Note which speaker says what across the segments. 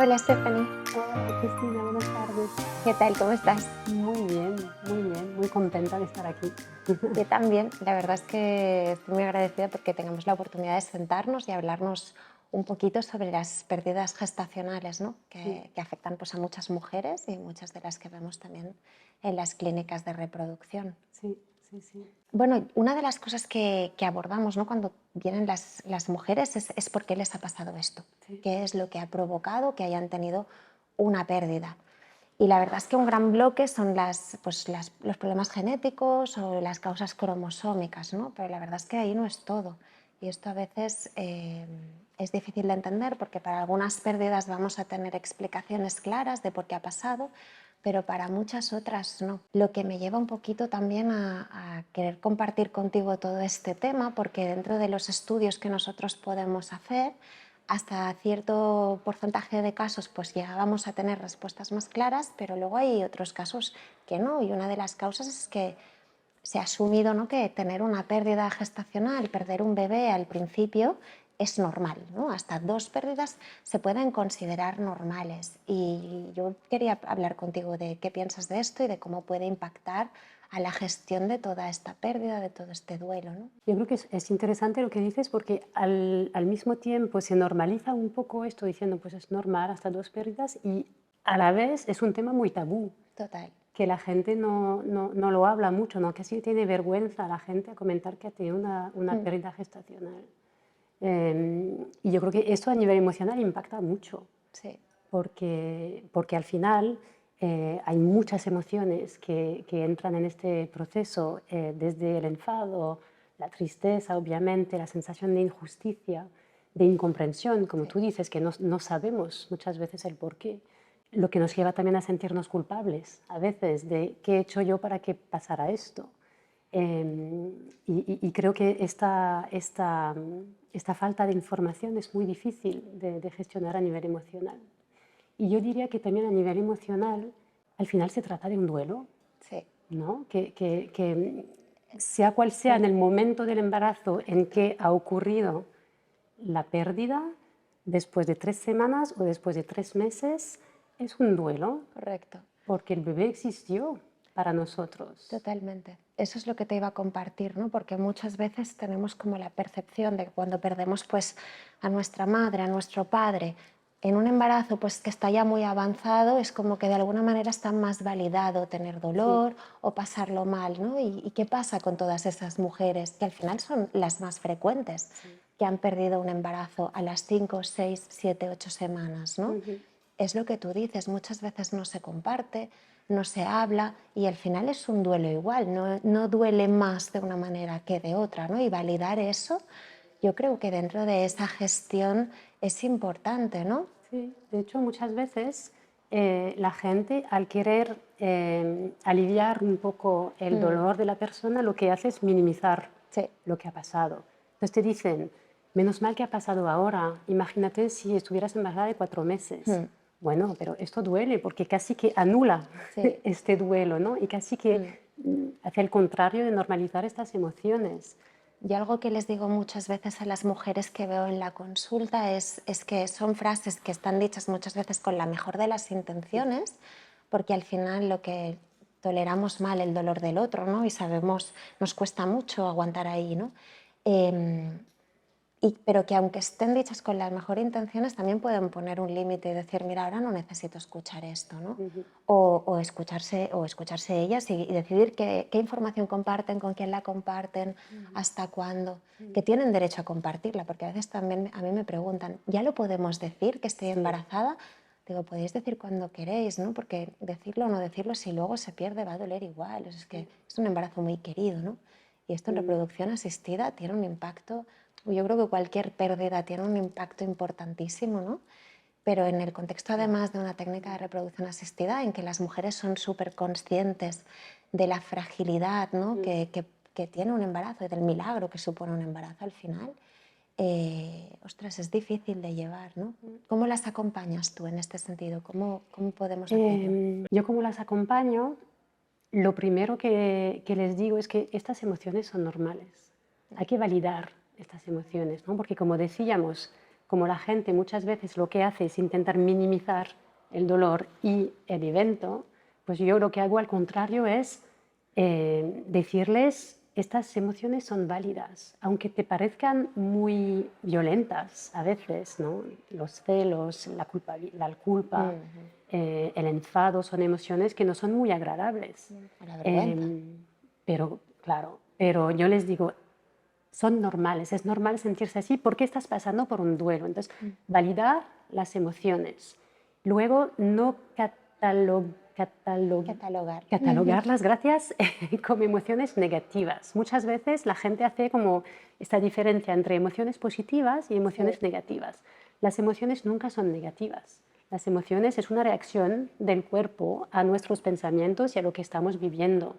Speaker 1: Hola Stephanie,
Speaker 2: Hola Cristina, buenas tardes.
Speaker 1: ¿qué tal? ¿Cómo estás?
Speaker 2: Muy bien, muy contenta de estar aquí.
Speaker 1: Yo también, la verdad es que estoy muy agradecida porque tengamos la oportunidad de sentarnos y hablarnos un poquito sobre las pérdidas gestacionales, ¿no?
Speaker 2: Sí,
Speaker 1: que afectan pues, a muchas mujeres y muchas de las que vemos también en las clínicas de reproducción.
Speaker 2: sí, sí, sí,
Speaker 1: Bueno, una de las cosas que abordamos, ¿no? Cuando vienen las mujeres es por qué les ha pasado esto,
Speaker 2: sí,
Speaker 1: qué es lo que ha provocado que hayan tenido una pérdida. Y la verdad es que un gran bloque son los problemas genéticos o las causas cromosómicas, ¿no? Pero la verdad es que ahí no es todo. Y esto a veces es difícil de entender porque para algunas pérdidas vamos a tener explicaciones claras de por qué ha pasado, pero para muchas otras no. Lo que me lleva un poquito también a querer compartir contigo todo este tema, porque dentro de los estudios que nosotros podemos hacer, hasta cierto porcentaje de casos pues ya vamos a tener respuestas más claras, pero luego hay otros casos que no. Y una de las causas es que se ha asumido, ¿no?, que tener una pérdida gestacional, perder un bebé al principio, es normal, ¿no? Hasta 2 pérdidas se pueden considerar normales. Y yo quería hablar contigo de qué piensas de esto y de cómo puede impactar a la gestión de toda esta pérdida, de todo este duelo, ¿no?
Speaker 2: yo creo que es interesante lo que dices porque al mismo tiempo se normaliza un poco esto diciendo pues es normal hasta dos pérdidas y a la vez es un tema muy tabú,
Speaker 1: Total.
Speaker 2: que la gente no lo habla mucho, ¿no? Casi tiene vergüenza la gente a comentar que ha tenido una
Speaker 1: Mm,
Speaker 2: pérdida gestacional. Y yo creo que esto a nivel emocional impacta mucho.
Speaker 1: sí,
Speaker 2: Porque al final hay muchas emociones que entran en este proceso, desde el enfado, la tristeza, obviamente, la sensación de injusticia, de incomprensión, como
Speaker 1: sí.
Speaker 2: tú dices, que no sabemos muchas veces el porqué, lo que nos lleva también a sentirnos culpables a veces de qué he hecho yo para que pasara esto. Y creo que esta falta de información es muy difícil de gestionar a nivel emocional. Y yo diría que también a nivel emocional, al final se trata de un duelo,
Speaker 1: Sí,
Speaker 2: ¿no? Que sea cual sea en
Speaker 1: sí,
Speaker 2: el momento del embarazo en que ha ocurrido la pérdida, después de 3 semanas o después de 3 meses, es un duelo,
Speaker 1: correcto.
Speaker 2: porque el bebé existió para nosotros.
Speaker 1: Totalmente. Eso es lo que te iba a compartir, ¿no? Porque muchas veces tenemos como la percepción de que cuando perdemos pues a nuestra madre, a nuestro padre, en un embarazo pues que está ya muy avanzado, es como que de alguna manera está más validado tener
Speaker 2: Sí,
Speaker 1: dolor o pasarlo mal, ¿no? ¿Y qué pasa con todas esas mujeres que al final son las más frecuentes,
Speaker 2: sí.
Speaker 1: que han perdido un embarazo a las 5, 6, 7, 8 semanas, ¿no?
Speaker 2: Ujú.
Speaker 1: Es lo que tú dices, muchas veces no se comparte, no se habla y al final es un duelo igual, no duele más de una manera que de otra, ¿no? Y validar eso, yo creo que dentro de esa gestión es importante, ¿no?
Speaker 2: Sí, de hecho muchas veces la gente al querer aliviar un poco el
Speaker 1: Mm,
Speaker 2: dolor de la persona lo que hace es minimizar
Speaker 1: sí,
Speaker 2: lo que ha pasado. Entonces te dicen, menos mal que ha pasado ahora, imagínate si estuvieras embarazada de 4 meses.
Speaker 1: mm,
Speaker 2: Bueno, pero esto duele porque casi que anula
Speaker 1: sí.
Speaker 2: este duelo, ¿no? Y casi que
Speaker 1: Mm.
Speaker 2: hace el contrario de normalizar estas emociones.
Speaker 1: Yo algo que les digo muchas veces a las mujeres que veo en la consulta es que son frases que están dichas muchas veces con la mejor de las intenciones, porque al final lo que toleramos mal el dolor del otro, ¿no? Y sabemos, nos cuesta mucho aguantar ahí, ¿no? Em, pero que aunque estén dichas con las mejores intenciones, también pueden poner un límite y decir, mira, ahora no necesito escuchar esto, ¿no?
Speaker 2: Ujú.
Speaker 1: O escucharse ellas y decidir qué información comparten, con quién la comparten, hasta cuándo, que tienen derecho a compartirla, porque a veces también a mí me preguntan, ¿ya lo podemos decir que estoy
Speaker 2: Sí,
Speaker 1: embarazada? Digo, podéis decir cuando queréis, ¿no? Porque decirlo o no decirlo, si luego se pierde, va a doler igual. Es que es un embarazo muy querido, ¿no? Y esto en
Speaker 2: mm,
Speaker 1: reproducción asistida tiene un impacto, yo creo que cualquier pérdida tiene un impacto importantísimo, ¿no? Pero en el contexto
Speaker 2: claro.
Speaker 1: además de una técnica de reproducción asistida en que las mujeres son súper conscientes de la fragilidad, ¿no?,
Speaker 2: Mm.
Speaker 1: que tiene un embarazo y del milagro que supone un embarazo al final, ostras, es difícil de llevar, ¿no? ¿Cómo las acompañas tú en este sentido? ¿Cómo podemos hacerlo?
Speaker 2: Yo como las acompaño, lo primero que les digo es que estas emociones son normales. Hay que validar estas emociones, ¿no? Porque como decíamos, como la gente muchas veces lo que hace es intentar minimizar el dolor y el evento, pues yo lo que hago al contrario es decirles: estas emociones son válidas, aunque te parezcan muy violentas a veces, ¿no? Los celos, la culpa, el enfado son emociones que no son muy agradables.
Speaker 1: La vergüenza.
Speaker 2: Pero, claro, pero yo les digo, son normales, es normal sentirse así porque estás pasando por un duelo. Entonces, validar las emociones. Luego, no
Speaker 1: Catalogar.
Speaker 2: catalogarlas, gracias, como emociones negativas. Muchas veces la gente hace como esta diferencia entre emociones positivas y emociones negativas. Las emociones nunca son negativas. Las emociones es una reacción del cuerpo a nuestros pensamientos y a lo que estamos viviendo.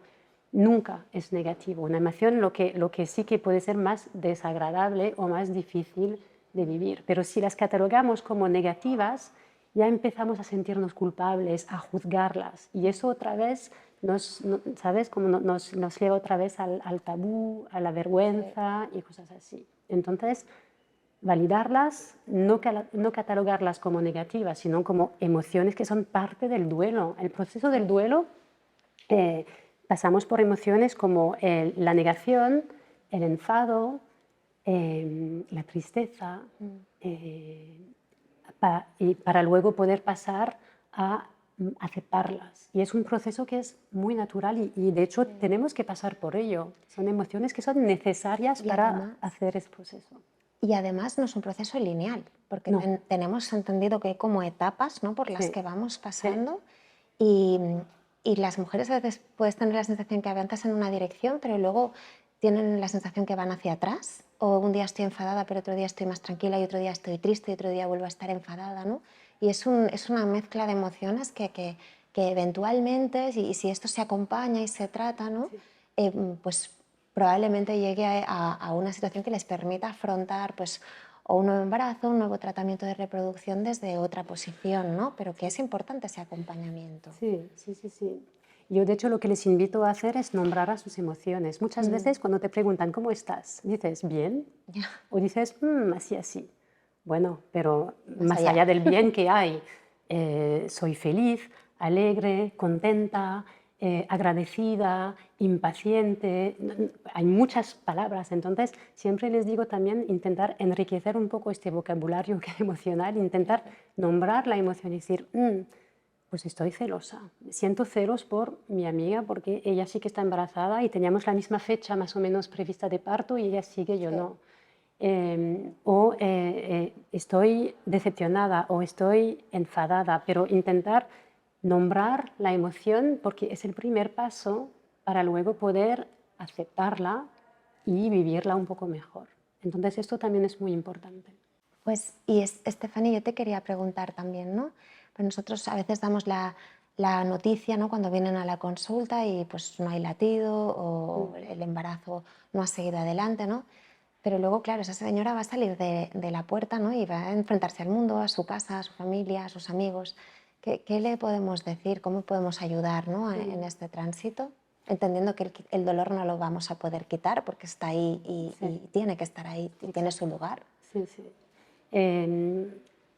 Speaker 2: Nunca es negativo. Una emoción lo que sí que puede ser más desagradable o más difícil de vivir. Pero si las catalogamos como negativas, ya empezamos a sentirnos culpables, a juzgarlas. Y eso otra vez ¿sabes? Como nos lleva otra vez al tabú, a la vergüenza y cosas así. Entonces, validarlas, no catalogarlas como negativas, sino como emociones que son parte del duelo. El proceso del duelo, pasamos por emociones como la negación, el enfado, la tristeza, y para luego poder pasar a aceptarlas. Y es un proceso que es muy natural y de hecho tenemos que pasar por ello. Son emociones que son necesarias para hacer ese proceso.
Speaker 1: Y además no es un proceso lineal, porque
Speaker 2: No.
Speaker 1: tenemos entendido que hay como etapas, ¿no?, por las
Speaker 2: Sí.
Speaker 1: que vamos pasando. Y las mujeres a veces puedes tener la sensación que avanzas en una dirección, pero luego tienen la sensación que van hacia atrás. O un día estoy enfadada, pero otro día estoy más tranquila, y otro día estoy triste, y otro día vuelvo a estar enfadada, ¿no? Y es una mezcla de emociones que eventualmente, y si esto se acompaña y se trata, ¿no?, pues probablemente llegue a una situación que les permita afrontar, pues, o un nuevo embarazo, un nuevo tratamiento de reproducción desde otra posición, ¿no? Pero que es importante ese acompañamiento.
Speaker 2: Sí, sí, sí, sí. Yo, de hecho, lo que les invito a hacer es nombrar a sus emociones. Muchas veces cuando te preguntan ¿cómo estás?, dices bien o dices así, así. Bueno, pero más allá del bien que hay, soy feliz, alegre, contenta, agradecida, impaciente. Hay muchas palabras, entonces siempre les digo también intentar enriquecer un poco este vocabulario emocional, intentar nombrar la emoción y decir, pues estoy celosa, siento celos por mi amiga porque ella sí que está embarazada y teníamos la misma fecha más o menos prevista de parto y ella sigue, yo no. Estoy decepcionada o estoy enfadada, pero intentar nombrar la emoción porque es el primer paso para luego poder aceptarla y vivirla un poco mejor. Entonces esto también es muy importante.
Speaker 1: Pues, y Estefanía, yo te quería preguntar también, ¿no? Pues nosotros a veces damos la noticia, ¿no?, cuando vienen a la consulta y pues no hay latido o el embarazo no ha seguido adelante, ¿no? Pero luego, claro, esa señora va a salir de la puerta, ¿no?, y va a enfrentarse al mundo, a su casa, a su familia, a sus amigos. ¿Qué le podemos decir? ¿Cómo podemos ayudar, ¿no?, en este tránsito? Entendiendo que el dolor no lo vamos a poder quitar porque está ahí y tiene que estar ahí, y tiene su lugar.
Speaker 2: Sí, sí.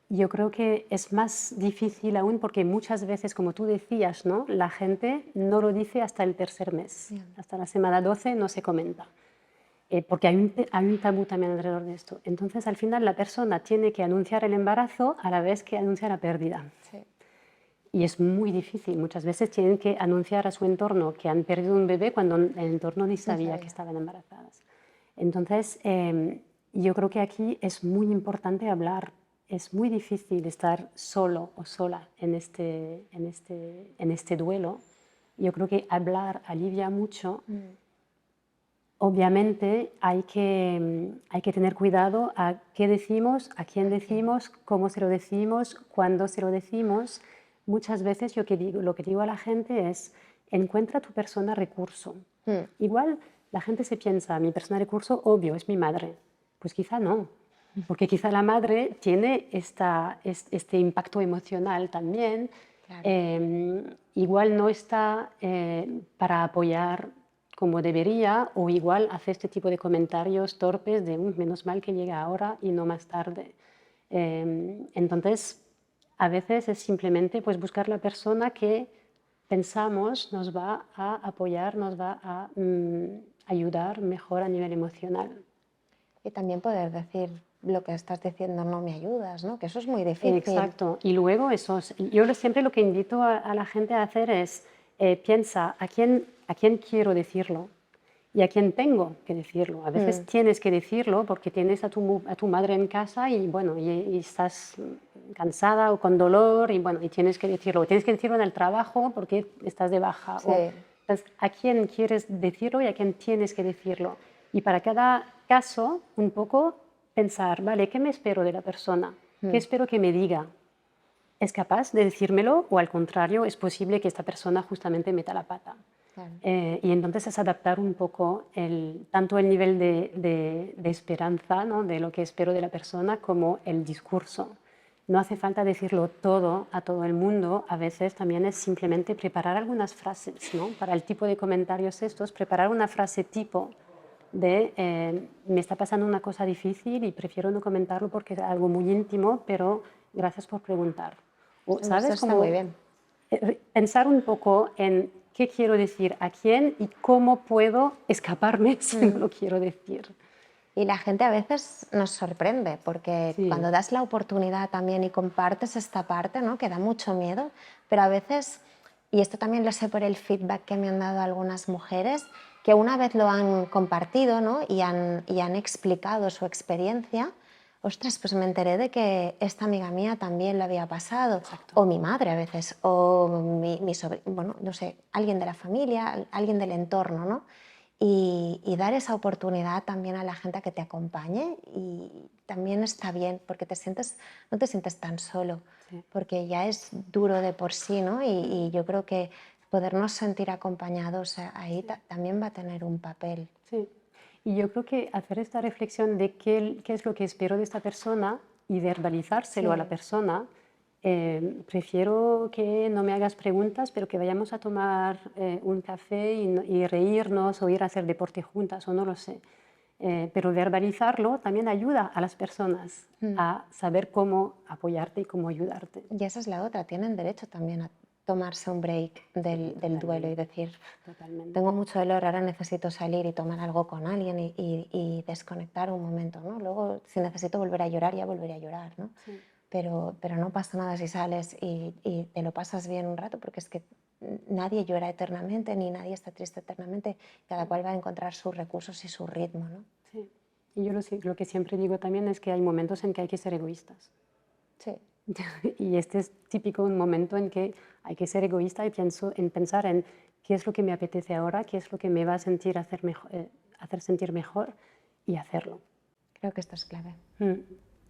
Speaker 2: Yo creo que es más difícil aún porque muchas veces, como tú decías, ¿no?, la gente no lo dice hasta el tercer mes. Hasta la semana 12 no se comenta. Porque hay un tabú también alrededor de esto. Entonces, al final, la persona tiene que anunciar el embarazo a la vez que anuncia la pérdida.
Speaker 1: Sí.
Speaker 2: Y es muy difícil. Muchas veces tienen que anunciar a su entorno que han perdido un bebé cuando el entorno ni sabía que estaban embarazadas. Entonces, yo creo que aquí es muy importante hablar. Es muy difícil estar solo o sola en este duelo. Yo creo que hablar alivia mucho. Obviamente hay que tener cuidado a qué decimos, a quién decimos, cómo se lo decimos, cuándo se lo decimos. Muchas veces lo que digo a la gente es, encuentra tu persona recurso. Igual la gente se piensa, mi persona recurso, obvio, es mi madre. Pues quizá no, porque quizá la madre tiene este impacto emocional también.
Speaker 1: Claro.
Speaker 2: Igual no está para apoyar como debería, o igual hace este tipo de comentarios torpes de menos mal que llega ahora y no más tarde. Entonces, a veces es simplemente pues, buscar la persona que pensamos nos va a apoyar, nos va a ayudar mejor a nivel emocional.
Speaker 1: Y también poder decir lo que estás diciendo no me ayudas, ¿no? Que eso es muy difícil.
Speaker 2: Exacto. Y luego siempre lo que invito a la gente a hacer es piensa a quién quiero decirlo y a quién tengo que decirlo. A veces tienes que decirlo porque tienes a tu madre en casa y, bueno, y estás cansada o con dolor y, bueno, y tienes que decirlo. O tienes que decirlo en el trabajo porque estás de baja.
Speaker 1: Sí,
Speaker 2: Entonces, a quién quieres decirlo y a quién tienes que decirlo. Y para cada caso, un poco pensar, vale, ¿qué me espero de la persona? ¿Qué espero que me diga? ¿Es capaz de decírmelo o al contrario es posible que esta persona justamente meta la pata?
Speaker 1: claro.
Speaker 2: Y entonces es adaptar un poco tanto el nivel de esperanza, ¿no? De lo que espero de la persona, como el discurso. No hace falta decirlo todo a todo el mundo, a veces también es simplemente preparar algunas frases, ¿no? Para el tipo de comentarios estos, preparar una frase tipo de me está pasando una cosa difícil y prefiero no comentarlo porque es algo muy íntimo, pero gracias por preguntar. O,
Speaker 1: Eso
Speaker 2: ¿sabes?
Speaker 1: está muy
Speaker 2: Como
Speaker 1: bien.
Speaker 2: pensar un poco en qué quiero decir a quién y cómo puedo escaparme si no lo quiero decir.
Speaker 1: Y la gente a veces nos sorprende porque
Speaker 2: Sí,
Speaker 1: cuando das la oportunidad también y compartes esta parte, ¿no? Que da mucho miedo, pero a veces, y esto también lo sé por el feedback que me han dado algunas mujeres, que una vez lo han compartido, ¿no? y han explicado su experiencia, ostras, pues me enteré de que esta amiga mía también lo había pasado,
Speaker 2: exacto.
Speaker 1: o mi madre a veces, o mi sobrino, bueno, no sé, alguien de la familia, alguien del entorno, ¿no? Y dar esa oportunidad también a la gente a que te acompañe y también está bien porque no te sientes tan solo,
Speaker 2: Sí.
Speaker 1: porque ya es duro de por sí, ¿no? Y yo creo que podernos sentir acompañados ahí también va a tener un papel.
Speaker 2: Sí. Y yo creo que hacer esta reflexión de qué es lo que espero de esta persona y verbalizárselo a la
Speaker 1: Sí,
Speaker 2: persona, prefiero que no me hagas preguntas, pero que vayamos a tomar un café y reírnos o ir a hacer deporte juntas o no lo sé. Pero verbalizarlo también ayuda a las personas a saber cómo apoyarte y cómo ayudarte.
Speaker 1: y esa es la otra, tienen derecho también a tomarse un break
Speaker 2: Sí,
Speaker 1: del duelo y
Speaker 2: totalmente,
Speaker 1: decir,
Speaker 2: totalmente.
Speaker 1: tengo mucho dolor, ahora necesito salir y tomar algo con alguien y desconectar un momento, ¿no? Luego, si necesito volver a llorar, ya volveré a llorar, ¿no?
Speaker 2: Sí,
Speaker 1: Pero no pasa nada si sales y te lo pasas bien un rato, porque es que nadie llora eternamente, ni nadie está triste eternamente, cada cual va a encontrar sus recursos y su ritmo, ¿no?
Speaker 2: sí. Y yo lo que siempre digo también es que hay momentos en que hay que ser egoístas.
Speaker 1: Sí,
Speaker 2: Y este es típico un momento en que hay que ser egoísta y pienso en pensar en qué es lo que me apetece ahora, qué es lo que me va a hacer sentir mejor y hacerlo.
Speaker 1: creo que esto es clave.
Speaker 2: Mm.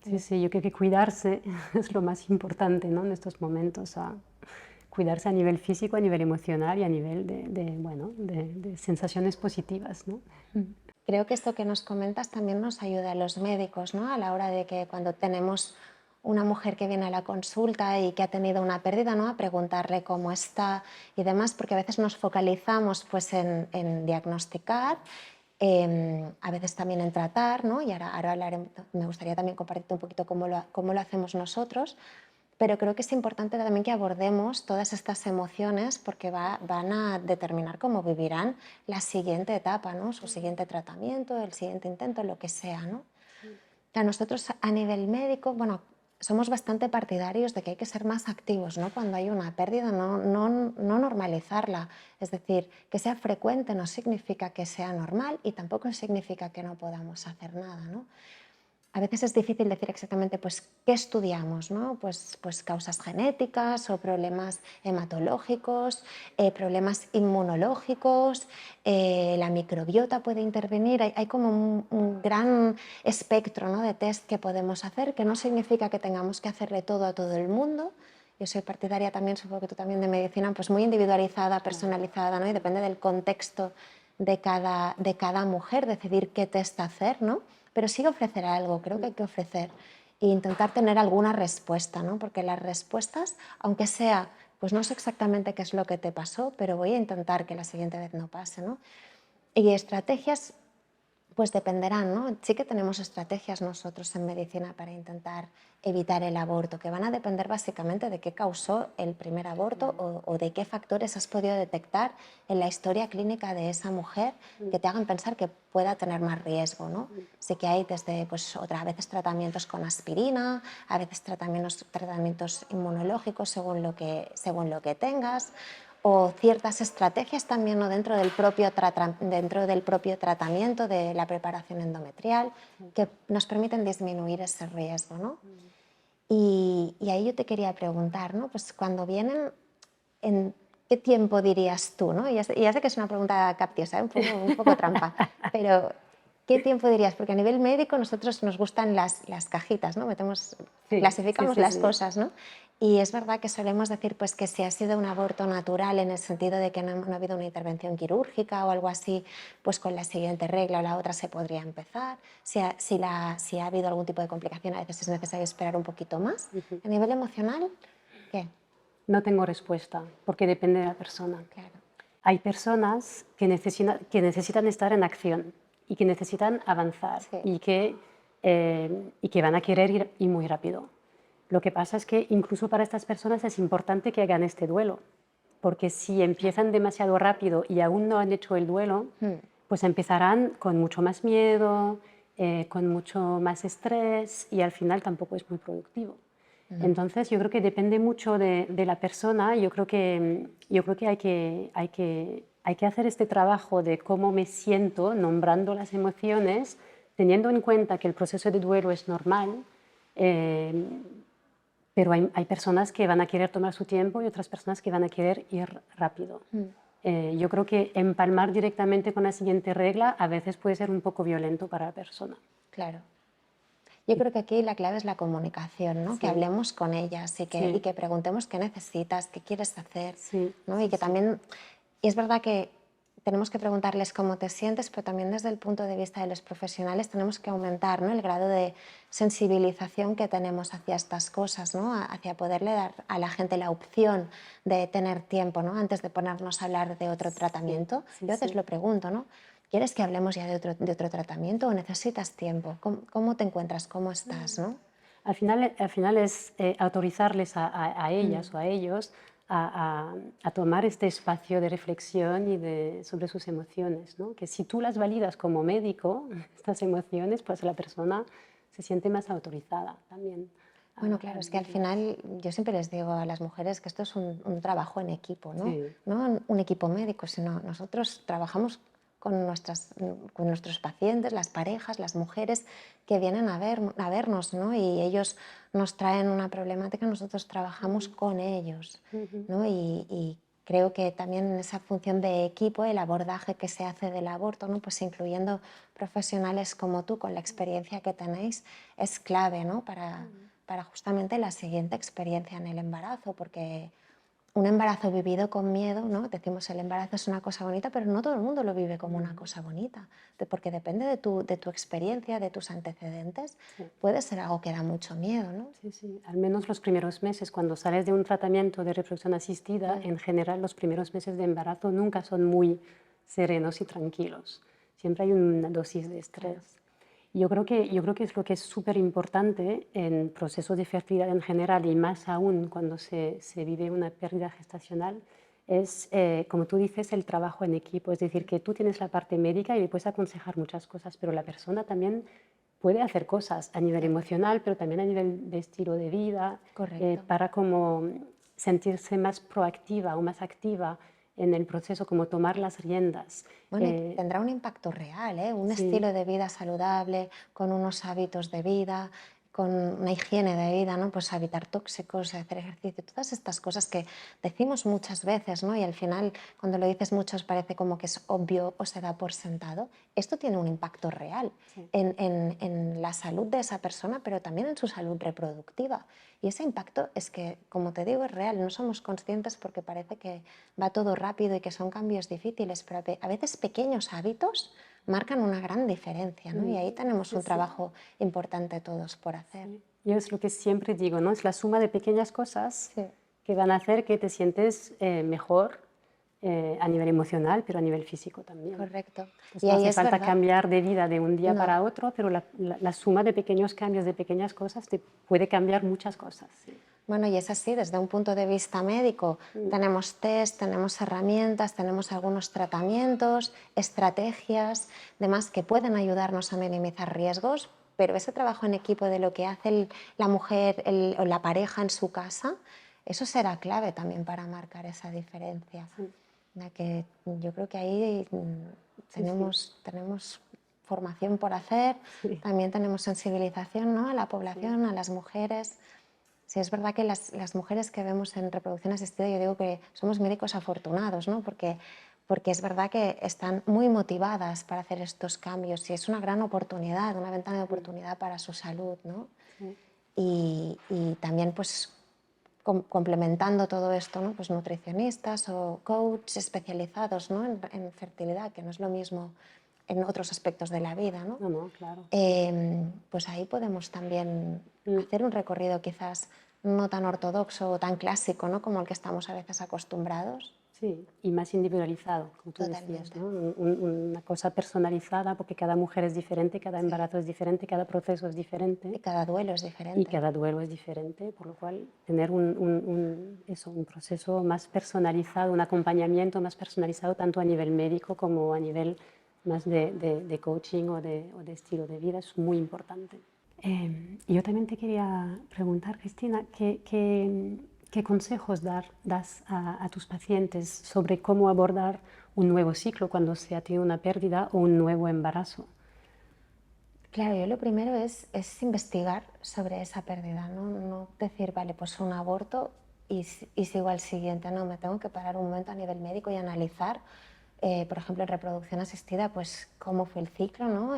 Speaker 2: Sí, sí, yo creo que cuidarse es lo más importante, ¿no? En estos momentos, cuidarse a nivel físico, a nivel emocional y a nivel bueno, de sensaciones positivas, ¿no?
Speaker 1: Creo que esto que nos comentas también nos ayuda a los médicos, ¿no? A la hora de que cuando tenemos una mujer que viene a la consulta y que ha tenido una pérdida, ¿no? A preguntarle cómo está y demás, porque a veces nos focalizamos pues, en diagnosticar, a veces también en tratar, ¿no? Y ahora me gustaría también compartirte un poquito cómo lo hacemos nosotros, pero creo que es importante también que abordemos todas estas emociones porque van a determinar cómo vivirán la siguiente etapa, ¿no? Su siguiente tratamiento, el siguiente intento, lo que sea, ¿no? A nosotros a nivel médico, bueno, somos bastante partidarios de que hay que ser más activos, ¿no? Cuando hay una pérdida, no normalizarla. Es decir, que sea frecuente no significa que sea normal y tampoco significa que no podamos hacer nada, ¿no? A veces es difícil decir exactamente pues, qué estudiamos, ¿no? Pues causas genéticas o problemas hematológicos, problemas inmunológicos, la microbiota puede intervenir. Hay como un gran espectro, ¿no? De test que podemos hacer, que no significa que tengamos que hacerle todo a todo el mundo. Yo soy partidaria también, supongo que tú también, de medicina pues muy individualizada,
Speaker 2: Claro,
Speaker 1: personalizada, ¿no? Y depende del contexto de cada mujer decidir qué test hacer, ¿no? Pero sí ofrecer algo, creo que hay que ofrecer e intentar tener alguna respuesta, ¿no? Porque las respuestas, aunque sea, pues no sé exactamente qué es lo que te pasó, pero voy a intentar que la siguiente vez no pase, ¿no? Y estrategias, Pues dependerán, ¿no? Sí que tenemos estrategias nosotros en medicina para intentar evitar el aborto, que van a depender básicamente de qué causó el primer aborto o de qué factores has podido detectar en la historia clínica de esa mujer que te hagan pensar que pueda tener más riesgo, ¿no? Sí que hay desde, pues, a veces tratamientos con aspirina, a veces tratamientos inmunológicos según lo que tengas, o ciertas estrategias también, ¿no? dentro del propio tratamiento de la preparación endometrial que nos permiten disminuir ese riesgo, ¿no? Y ahí yo te quería preguntar, ¿no? Pues cuando vienen, ¿en qué tiempo dirías tú? ¿No? Ya sé que es una pregunta capciosa, un poco trampa, pero ¿qué tiempo dirías? Porque a nivel médico nosotros nos gustan las cajitas, ¿no?
Speaker 2: Sí, sí,
Speaker 1: Clasificamos
Speaker 2: sí,
Speaker 1: las
Speaker 2: sí.
Speaker 1: cosas, ¿no? Y es verdad que solemos decir pues, que si ha sido un aborto natural en el sentido de que no ha habido una intervención quirúrgica o algo así, pues con la siguiente regla o la otra se podría empezar. Si ha habido algún tipo de complicación, a veces es necesario esperar un poquito más. A nivel emocional, ¿qué?
Speaker 2: No tengo respuesta, porque depende de la persona.
Speaker 1: Claro.
Speaker 2: Hay personas que necesitan estar en acción y que necesitan avanzar
Speaker 1: Sí.
Speaker 2: y que van a querer ir y muy rápido. Lo que pasa es que incluso para estas personas es importante que hagan este duelo, porque si empiezan demasiado rápido y aún no han hecho el duelo, pues empezarán con mucho más miedo, con mucho más estrés y al final tampoco es muy productivo. Entonces, yo creo que depende mucho de la persona. Yo creo que hay que hacer este trabajo de cómo me siento, nombrando las emociones, teniendo en cuenta que el proceso de duelo es normal, eh, pero hay personas que van a querer tomar su tiempo y otras personas que van a querer ir rápido. Yo creo que empalmar directamente con la siguiente regla a veces puede ser un poco violento para la persona.
Speaker 1: Claro. Yo creo que aquí la clave es la comunicación, ¿no? Que
Speaker 2: Sí,
Speaker 1: hablemos con ellas y
Speaker 2: sí,
Speaker 1: que preguntemos qué necesitas, qué quieres hacer,
Speaker 2: sí,
Speaker 1: ¿no? Y
Speaker 2: sí,
Speaker 1: que
Speaker 2: sí.
Speaker 1: también, y es verdad que tenemos que preguntarles cómo te sientes, pero también desde el punto de vista de los profesionales tenemos que aumentar, ¿no? el grado de sensibilización que tenemos hacia estas cosas, ¿no? Hacia poderle dar a la gente la opción de tener tiempo, ¿no? Antes de ponernos a hablar de otro
Speaker 2: Sí,
Speaker 1: tratamiento.
Speaker 2: sí,
Speaker 1: Yo a veces
Speaker 2: sí.
Speaker 1: lo pregunto, ¿no? ¿Quieres que hablemos ya de otro tratamiento o necesitas tiempo? ¿Cómo te encuentras? ¿Cómo estás? ¿No?
Speaker 2: Al final es autorizarles a ellas o a ellos a tomar este espacio de reflexión sobre sus emociones, ¿no? Que si tú las validas como médico, estas emociones, pues la persona se siente más autorizada también
Speaker 1: Bueno,
Speaker 2: a
Speaker 1: claro, es que al
Speaker 2: vivirlas.
Speaker 1: final yo siempre les digo a las mujeres que esto es un trabajo en equipo, ¿no?
Speaker 2: Sí,
Speaker 1: No un equipo médico, sino nosotros trabajamos con nuestros pacientes, las parejas, las mujeres que vienen a vernos, ¿no? Y ellos nos traen una problemática, nosotros trabajamos con ellos, ¿no? Y creo que también en esa función de equipo, el abordaje que se hace del aborto, ¿no? Pues incluyendo profesionales como tú, con la experiencia que tenéis, es clave, ¿no? Para justamente la siguiente experiencia en el embarazo, porque un embarazo vivido con miedo, ¿no? Decimos el embarazo es una cosa bonita, pero no todo el mundo lo vive como una cosa bonita, porque depende de tu experiencia, de tus antecedentes,
Speaker 2: sí.
Speaker 1: puede ser algo que da mucho miedo, ¿no?
Speaker 2: Sí, sí, al menos los primeros meses, cuando sales de un tratamiento de reproducción asistida, en general los primeros meses de embarazo nunca son muy serenos y tranquilos. Siempre hay una dosis de estrés. Yo creo que es lo que es súper importante en procesos de fertilidad en general y más aún cuando se vive una pérdida gestacional, es, como tú dices, el trabajo en equipo. Es decir, que tú tienes la parte médica y le puedes aconsejar muchas cosas, pero la persona también puede hacer cosas a nivel emocional, pero también a nivel de estilo de vida,
Speaker 1: Correcto.
Speaker 2: para como sentirse más proactiva o más activa en el proceso, como tomar las riendas.
Speaker 1: Bueno, y tendrá un impacto real, ¿eh? Un
Speaker 2: Sí,
Speaker 1: estilo de vida saludable, con unos hábitos de vida, con una higiene de vida, ¿no? Pues evitar tóxicos, hacer ejercicio, todas estas cosas que decimos muchas veces, ¿no? Y al final, cuando lo dices muchos, parece como que es obvio o se da por sentado. Esto tiene un impacto real
Speaker 2: sí.
Speaker 1: en la salud de esa persona, pero también en su salud reproductiva. Y ese impacto es que, como te digo, es real. No somos conscientes porque parece que va todo rápido y que son cambios difíciles, pero a veces pequeños hábitos marcan una gran diferencia, ¿no? Y ahí tenemos
Speaker 2: Sí,
Speaker 1: un
Speaker 2: sí,
Speaker 1: trabajo importante todos por hacer.
Speaker 2: sí. Yo es lo que siempre digo, ¿no? Es la suma de pequeñas cosas
Speaker 1: Sí.
Speaker 2: que van a hacer que te sientes mejor a nivel emocional, pero a nivel físico también.
Speaker 1: Correcto.
Speaker 2: Entonces,
Speaker 1: Y
Speaker 2: no
Speaker 1: ahí
Speaker 2: hace
Speaker 1: es
Speaker 2: falta
Speaker 1: verdad.
Speaker 2: cambiar de vida de un día
Speaker 1: No.
Speaker 2: para otro, pero la suma de pequeños cambios, de pequeñas cosas, te puede cambiar muchas cosas. Sí.
Speaker 1: Bueno, y es así, desde un punto de vista médico, tenemos test, tenemos herramientas, tenemos algunos tratamientos, estrategias, demás que pueden ayudarnos a minimizar riesgos, pero ese trabajo en equipo de lo que hace la mujer o la pareja en su casa, eso será clave también para marcar esa diferencia.
Speaker 2: Sí.
Speaker 1: Ya que yo creo que ahí tenemos formación por hacer,
Speaker 2: Sí.
Speaker 1: también tenemos sensibilización, ¿no?, a la población, a las mujeres. Sí, es verdad que las mujeres que vemos en reproducción asistida, yo digo que somos médicos afortunados, ¿no? Porque es verdad que están muy motivadas para hacer estos cambios y es una gran oportunidad, una ventana de oportunidad para su salud, ¿no?
Speaker 2: Sí.
Speaker 1: Y también pues complementando todo esto, ¿no?, pues nutricionistas o coaches especializados, ¿no?, en fertilidad, que no es lo mismo en otros aspectos de la vida, ¿no?
Speaker 2: No, no, claro.
Speaker 1: Pues ahí podemos también hacer un recorrido quizás no tan ortodoxo o tan clásico, ¿no?, como el que estamos a veces acostumbrados.
Speaker 2: Sí, y más individualizado, como tú decías, ¿no? Una cosa personalizada, porque cada mujer es diferente, cada embarazo es diferente, cada proceso es
Speaker 1: Y
Speaker 2: diferente
Speaker 1: cada duelo es
Speaker 2: y
Speaker 1: diferente.
Speaker 2: cada duelo es diferente, por lo cual tener un proceso más personalizado, un acompañamiento más personalizado tanto a nivel médico como a nivel más de coaching o de estilo de vida es muy importante. Yo también te quería preguntar, Cristina, ¿qué consejos das a tus pacientes sobre cómo abordar un nuevo ciclo cuando se ha tenido una pérdida o un nuevo embarazo?
Speaker 1: Claro, yo lo primero es investigar sobre esa pérdida, no decir, vale, pues un aborto y sigo al siguiente. No, me tengo que parar un momento a nivel médico y analizar, por ejemplo, en reproducción asistida, pues cómo fue el ciclo, ¿no?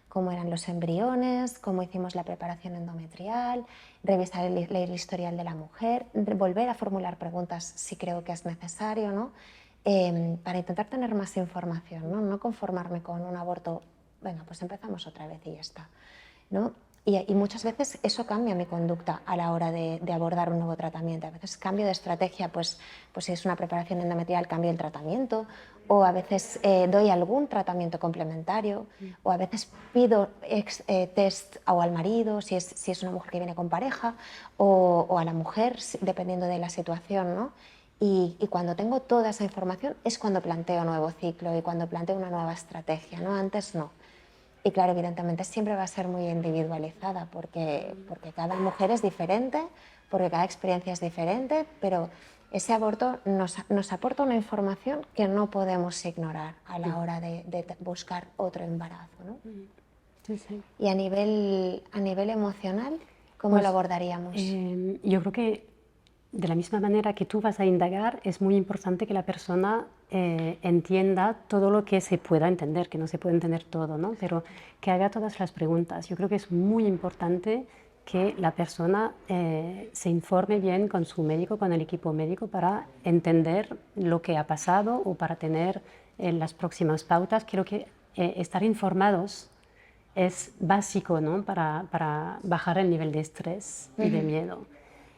Speaker 1: Cómo eran los embriones, cómo hicimos la preparación endometrial, revisar el historial de la mujer, volver a formular preguntas si creo que es necesario, ¿no? Para intentar tener más información, no conformarme con un aborto. Venga, pues empezamos otra vez y ya está, ¿no? Y muchas veces eso cambia mi conducta a la hora de abordar un nuevo tratamiento. A veces cambio de estrategia, pues si es una preparación endometrial, cambio el tratamiento, o a veces doy algún tratamiento complementario, o a veces pido test o al marido, si es una mujer que viene con pareja, o a la mujer, dependiendo de la situación, ¿no? Y cuando tengo toda esa información es cuando planteo un nuevo ciclo y cuando planteo una nueva estrategia, ¿no? Antes no. Y claro, evidentemente siempre va a ser muy individualizada porque cada mujer es diferente, porque cada experiencia es diferente, pero ese aborto nos aporta una información que no podemos ignorar a la hora de buscar otro embarazo, ¿no?
Speaker 2: Sí, sí.
Speaker 1: Y a nivel emocional, ¿cómo
Speaker 2: Pues,
Speaker 1: lo abordaríamos?
Speaker 2: yo creo que de la misma manera que tú vas a indagar, es muy importante que la persona entienda todo lo que se pueda entender, que no se puede entender todo, ¿no? Pero que haga todas las preguntas. Yo creo que es muy importante que la persona se informe bien con su médico, con el equipo médico, para entender lo que ha pasado o para tener las próximas pautas. Creo que estar informados es básico, ¿no?, para bajar el nivel de estrés y de miedo.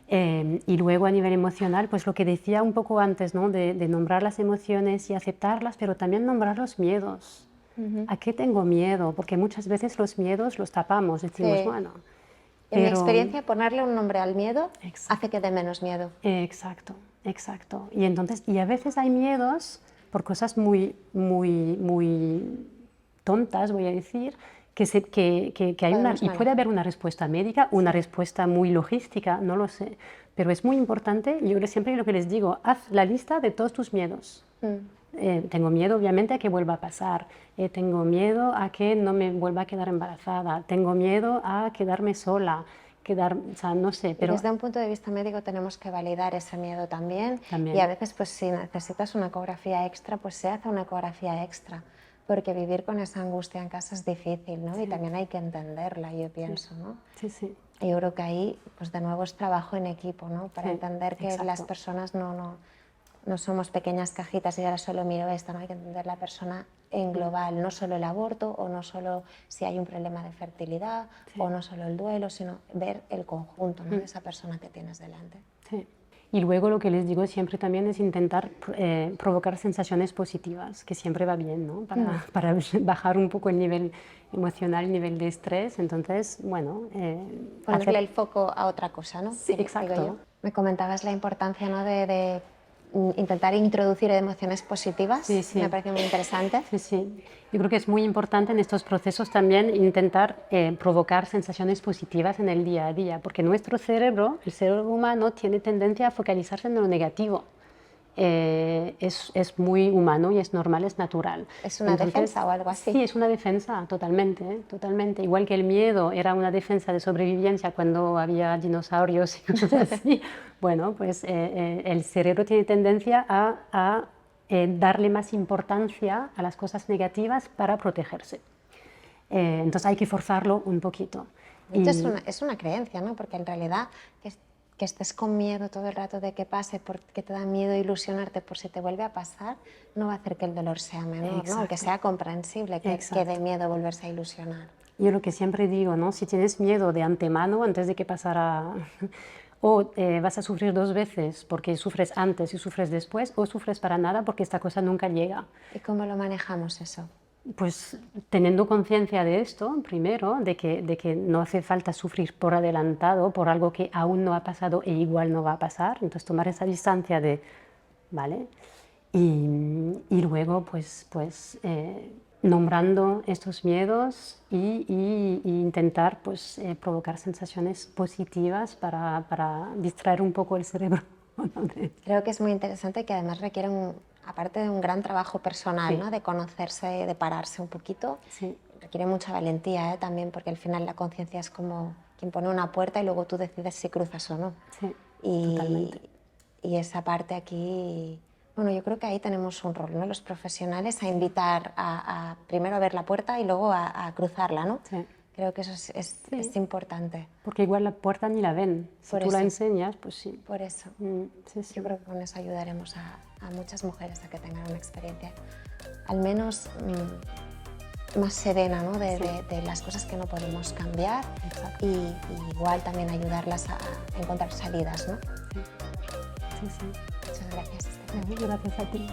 Speaker 2: Y luego a nivel emocional, pues lo que decía un poco antes, ¿no?, de nombrar las emociones y aceptarlas, pero también nombrar los miedos. ¿A qué tengo miedo? Porque muchas veces los miedos los tapamos, decimos,
Speaker 1: Sí.
Speaker 2: bueno,
Speaker 1: En mi
Speaker 2: pero...
Speaker 1: experiencia, ponerle un nombre al miedo
Speaker 2: Exacto.
Speaker 1: hace que dé menos miedo.
Speaker 2: Exacto, exacto. Y entonces, y a veces hay miedos por cosas muy, muy, muy tontas, voy a decir, que hay
Speaker 1: Podemos
Speaker 2: y puede
Speaker 1: manejar.
Speaker 2: haber una respuesta médica, una respuesta muy logística, no lo sé. Pero es muy importante, yo siempre lo que les digo, haz la lista de todos tus miedos. Tengo miedo, obviamente, a que vuelva a pasar. Tengo miedo a que no me vuelva a quedar embarazada. Tengo miedo a quedarme sola. O sea, no sé,
Speaker 1: Y
Speaker 2: pero
Speaker 1: desde un punto de vista médico tenemos que validar ese miedo también.
Speaker 2: también.
Speaker 1: Y a veces, pues si necesitas una ecografía extra, pues se hace una ecografía extra. Porque vivir con esa angustia en casa es difícil, ¿no?
Speaker 2: Sí.
Speaker 1: Y también hay que entenderla, yo pienso, ¿no?
Speaker 2: Sí, sí.
Speaker 1: Y yo creo que ahí, pues de nuevo es trabajo en equipo, ¿no? Para
Speaker 2: Sí,
Speaker 1: entender que
Speaker 2: exacto.
Speaker 1: las personas no somos pequeñas cajitas y ahora solo miro esto, ¿no? Hay que entender la persona en global, no solo el aborto o no solo si hay un problema de fertilidad o no solo el duelo, sino ver el conjunto, ¿no?, de esa persona que tienes delante.
Speaker 2: Sí. Y luego lo que les digo siempre también es intentar provocar sensaciones positivas, que siempre va bien, ¿no? Para bajar un poco el nivel emocional, el nivel de estrés. Entonces, bueno...
Speaker 1: Ponerle el foco a otra cosa, ¿no?
Speaker 2: Sí,
Speaker 1: Digo
Speaker 2: exacto.
Speaker 1: yo. Me comentabas la importancia, ¿no? de intentar introducir emociones positivas.
Speaker 2: Sí, sí.
Speaker 1: Me parece muy interesante.
Speaker 2: Sí, sí. Yo creo que es muy importante en estos procesos también intentar provocar sensaciones positivas en el día a día, porque nuestro cerebro, el cerebro humano, tiene tendencia a focalizarse en lo negativo. Es muy humano y es normal, es natural.
Speaker 1: ¿Es una defensa o algo así?
Speaker 2: Sí, es una defensa, totalmente, totalmente. Igual que el miedo era una defensa de sobrevivencia cuando había dinosaurios y cosas así. Bueno, pues el cerebro tiene tendencia a darle más importancia a las cosas negativas para protegerse. Entonces hay que forzarlo un poquito.
Speaker 1: De hecho, es una creencia, ¿no? Porque en realidad que estés con miedo todo el rato de que pase, porque te da miedo ilusionarte por si te vuelve a pasar, no va a hacer que el dolor sea menor, ¿no? Aunque sea comprensible que dé miedo volverse a ilusionar.
Speaker 2: Yo lo que siempre digo, ¿no? Si tienes miedo de antemano, antes de que pasara, o vas a sufrir 2 veces porque sufres antes y sufres después, o sufres para nada porque esta cosa nunca llega.
Speaker 1: ¿Y cómo lo manejamos eso?
Speaker 2: Pues teniendo conciencia de esto, primero, de que no hace falta sufrir por adelantado por algo que aún no ha pasado e igual no va a pasar, entonces tomar esa distancia de, ¿vale? Y luego, pues nombrando estos miedos y intentar pues, provocar sensaciones positivas para distraer un poco el cerebro.
Speaker 1: Creo que es muy interesante, que además requiere aparte de un gran trabajo personal,
Speaker 2: Sí.
Speaker 1: ¿no? De conocerse, de pararse un poquito,
Speaker 2: Sí.
Speaker 1: requiere mucha valentía, ¿eh? También, porque al final la conciencia es como quien pone una puerta y luego tú decides si cruzas o no.
Speaker 2: Sí, totalmente.
Speaker 1: Y esa parte aquí, bueno, yo creo que ahí tenemos un rol, ¿no? Los profesionales, a invitar primero a ver la puerta y luego a cruzarla, ¿no?
Speaker 2: Sí.
Speaker 1: Creo que eso es importante.
Speaker 2: Porque igual la puerta ni la ven. Si
Speaker 1: Por
Speaker 2: tú la
Speaker 1: eso.
Speaker 2: enseñas, pues sí.
Speaker 1: Por eso.
Speaker 2: Sí, sí.
Speaker 1: Yo creo que con eso ayudaremos a muchas mujeres a que tengan una experiencia al menos más serena, ¿no? de las cosas que no podemos cambiar.
Speaker 2: Exacto.
Speaker 1: Y igual también ayudarlas a encontrar salidas, ¿no?
Speaker 2: Sí, sí.
Speaker 1: Muchas gracias, Esther.
Speaker 2: Gracias a ti.